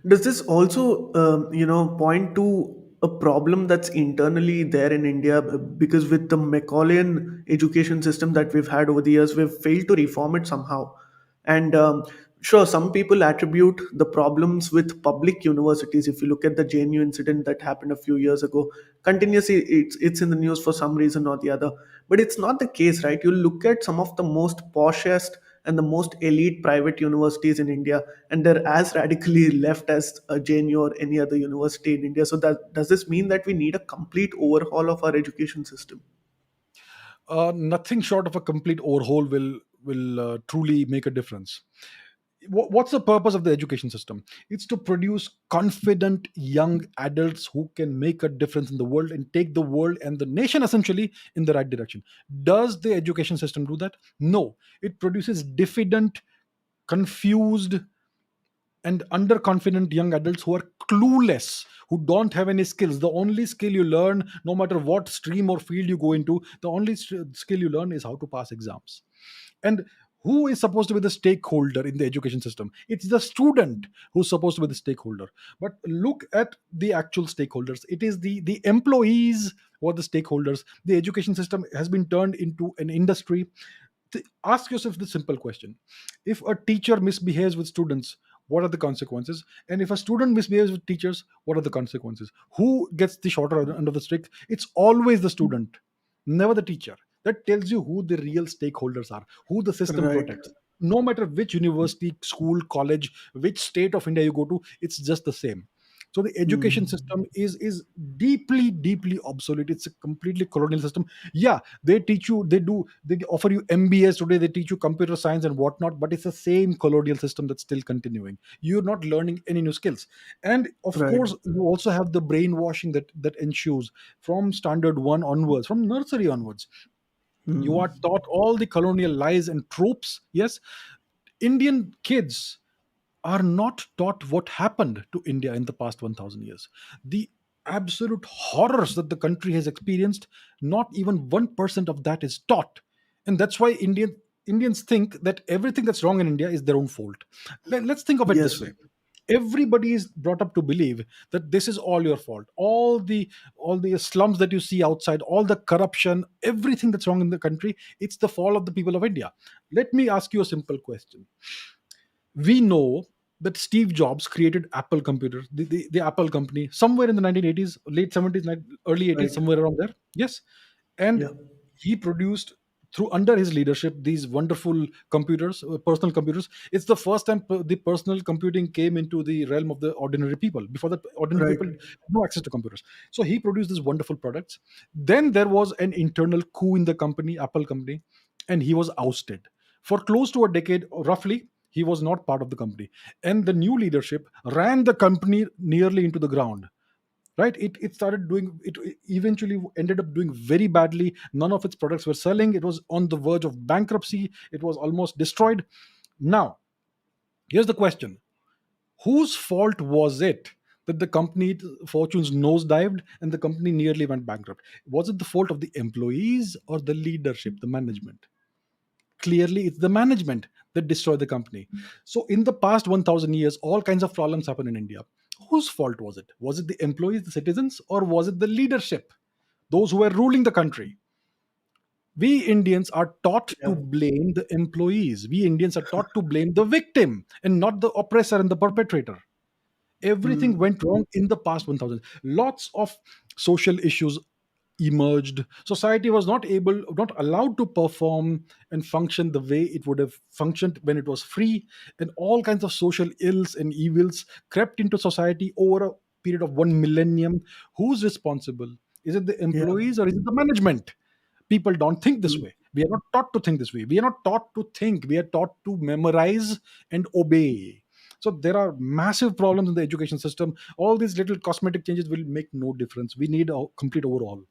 Does this also, point to a problem that's internally there in India? Because with the Macaulayan education system that we've had over the years, we've failed to reform it somehow. And sure, some people attribute the problems with public universities. If you look at the JNU incident that happened a few years ago, continuously it's in the news for some reason or the other. But it's not the case, right? You look at some of the most poshest and the most elite private universities in India, and they're as radically left as a JNU or any other university in India. So that does this mean that we need a complete overhaul of our education system? Nothing short of a complete overhaul will truly make a difference. What's the purpose of the education system? It's to produce confident young adults who can make a difference in the world and take the world and the nation essentially in the right direction. Does the education system do that? No. It produces diffident, confused, and underconfident young adults who are clueless, who don't have any skills. The only skill you learn, no matter what stream or field you go into, the only skill you learn is how to pass exams. And who is supposed to be the stakeholder in the education system? It's the student who's supposed to be the stakeholder. But look at the actual stakeholders. It is the employees who are the stakeholders. The education system has been turned into an industry. Ask yourself the simple question: if a teacher misbehaves with students, what are the consequences? And if a student misbehaves with teachers, what are the consequences? Who gets the shorter end of the stick? It's always the student, never the teacher. That tells you who the real stakeholders are, who the system Right. protects. No matter which university, school, college, which state of India you go to, it's just the same. So the education Hmm. system is deeply, deeply obsolete. It's a completely colonial system. Yeah, they teach you, they offer you MBS today, they teach you computer science and whatnot, but it's the same colonial system that's still continuing. You're not learning any new skills. And of Right. course, you also have the brainwashing that ensues from standard one onwards, from nursery onwards. You Hmm. are taught all the colonial lies and tropes. Yes, Indian kids are not taught what happened to India in the past 1000 years. The absolute horrors that the country has experienced, not even 1% of that is taught. And that's why Indians think that everything that's wrong in India is their own fault. Let's think of it this Yes. way. Everybody is brought up to believe that this is all your fault. All the slums that you see outside, all the corruption, everything that's wrong in the country, it's the fault of the people of India. Let me ask you a simple question. We know that Steve Jobs created Apple Computer, the Apple company, somewhere in the 1980s, late 70s, early 80s, Right. somewhere around there. Yes. And Yeah. he produced, through under his leadership, these wonderful computers, personal computers. It's the first time the personal computing came into the realm of the ordinary people. Before that, ordinary Right. people had no access to computers. So he produced these wonderful products. Then there was an internal coup in the company, Apple company, and he was ousted. For close to a decade, roughly, he was not part of the company. And the new leadership ran the company nearly into the ground. Right, it started doing it eventually ended up doing very badly. None of its products were selling. It was on the verge of bankruptcy. It was almost destroyed. Now, here's the question: whose fault was it that the company fortunes nosedived and the company nearly went bankrupt? Was it the fault of the employees or the leadership, the management? Clearly it's the management that destroyed the company. So in the past 1000 years, all kinds of problems happen in India. Whose fault was it? Was it the employees, the citizens, or was it the leadership, those who were ruling the country? We Indians are taught to Yeah. blame the employees. We Indians are taught to blame the victim and not the oppressor and the perpetrator. Everything Hmm. went wrong in the past 1000. Lots of social issues emerged. Society was not allowed to perform and function the way it would have functioned when it was free. And all kinds of social ills and evils crept into society over a period of 1 millennium. Who's responsible? Is it the Yeah. employees or is it the management? People don't think this Hmm. way. We are not taught to think this way. We are not taught to think. We are taught to memorize and obey. So there are massive problems in the education system. All these little cosmetic changes will make no difference. We need a complete overhaul.